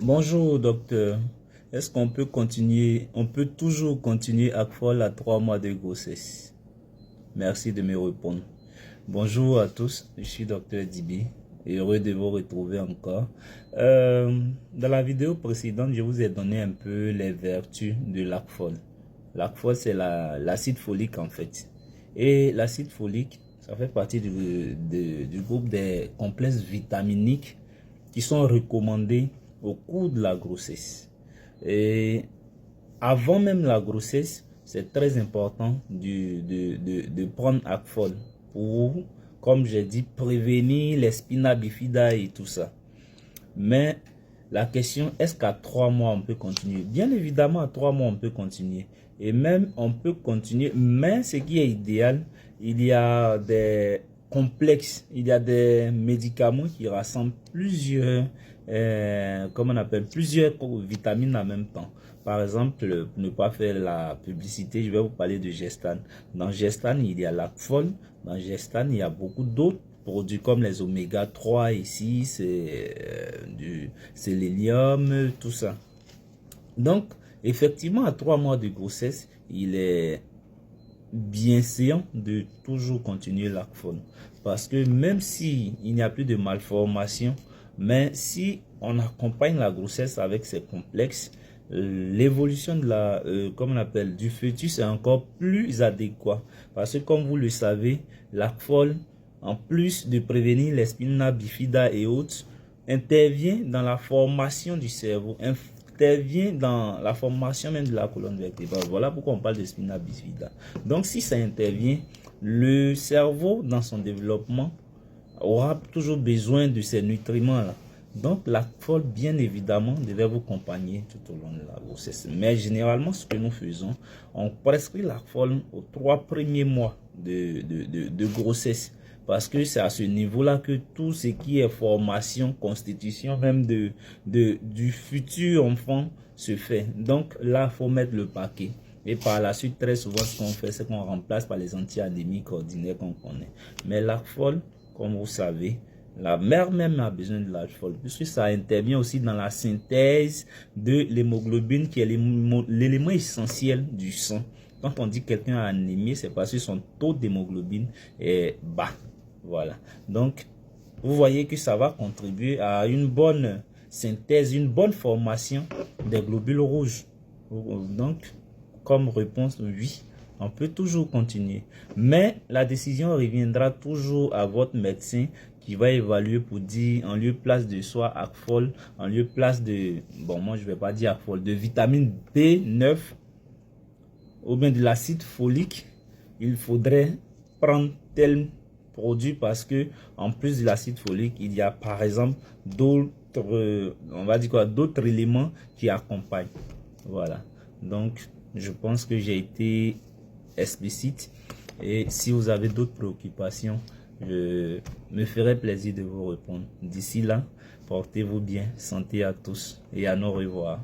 Bonjour docteur, est-ce qu'on peut continuer, on peut toujours continuer Akfol à 3 mois de grossesse? Merci de me répondre. Bonjour à tous, je suis docteur Dibi, heureux de vous retrouver encore. Dans la vidéo précédente, je vous ai donné un peu les vertus de l'Akfol. L'Akfol, c'est l'acide folique en fait. Et l'acide folique, ça fait partie du groupe des complexes vitaminiques qui sont recommandés au cours de la grossesse. Et avant même la grossesse, c'est très important de prendre Akfol pour, comme j'ai dit, prévenir les spina bifida et tout ça. Mais la question, est-ce qu'à 3 mois on peut continuer? Bien évidemment, à 3 mois on peut continuer. Et même on peut continuer, mais ce qui est idéal, il y a des complexes, il y a des médicaments qui rassemblent plusieurs, comment on appelle, plusieurs vitamines en même temps. Par exemple, pour ne pas faire la publicité, je vais vous parler de Gestan. Dans Gestan, il y a l'Akfol. Dans Gestan, il y a beaucoup d'autres produits comme les oméga 3 et 6, du sélénium, tout ça. Donc, effectivement, à 3 mois de grossesse, il est bien séant de toujours continuer l'Akfol. Parce que même si il n'y a plus de malformation, mais si on accompagne la grossesse avec ces complexes, l'évolution de la, comme on appelle, du fœtus est encore plus adéquat. Parce que comme vous le savez, l'Akfol, en plus de prévenir les spina bifida et autres, intervient dans la formation du cerveau, intervient dans la formation même de la colonne vertébrale. Voilà pourquoi on parle de spina bifida. Donc si ça intervient, le cerveau dans son développement aura toujours besoin de ces nutriments-là. Donc l'Akfol, bien évidemment, devait vous accompagner tout au long de la grossesse. Mais généralement, ce que nous faisons, on prescrit l'Akfol aux 3 premiers mois de grossesse. Parce que c'est à ce niveau-là que tout ce qui est formation, constitution même du futur enfant se fait. Donc là, il faut mettre le paquet. Et par la suite, très souvent, ce qu'on fait, c'est qu'on remplace par les anti-anémiques ordinaires qu'on connaît. Mais l'Akfol, comme vous savez, la mère même a besoin de l'Akfol, puisque ça intervient aussi dans la synthèse de l'hémoglobine, qui est l'élément essentiel du sang. Quand on dit que quelqu'un a anémie, c'est parce que son taux d'hémoglobine est bas. Voilà. Donc, vous voyez que ça va contribuer à une bonne synthèse, une bonne formation des globules rouges. Donc, comme réponse, oui, on peut toujours continuer. Mais la décision reviendra toujours à votre médecin qui va évaluer pour dire en lieu place de soit Akfol, en lieu place de, bon, moi je vais pas dire Akfol, de vitamine B9 ou bien de l'acide folique, il faudrait prendre tel produit parce que en plus de l'acide folique, il y a par exemple d'autres, on va dire quoi, d'autres éléments qui accompagnent. Voilà. Donc, je pense que j'ai été explicite. Et si vous avez d'autres préoccupations, je me ferai plaisir de vous répondre. D'ici là, portez-vous bien. Santé à tous et à nous revoir.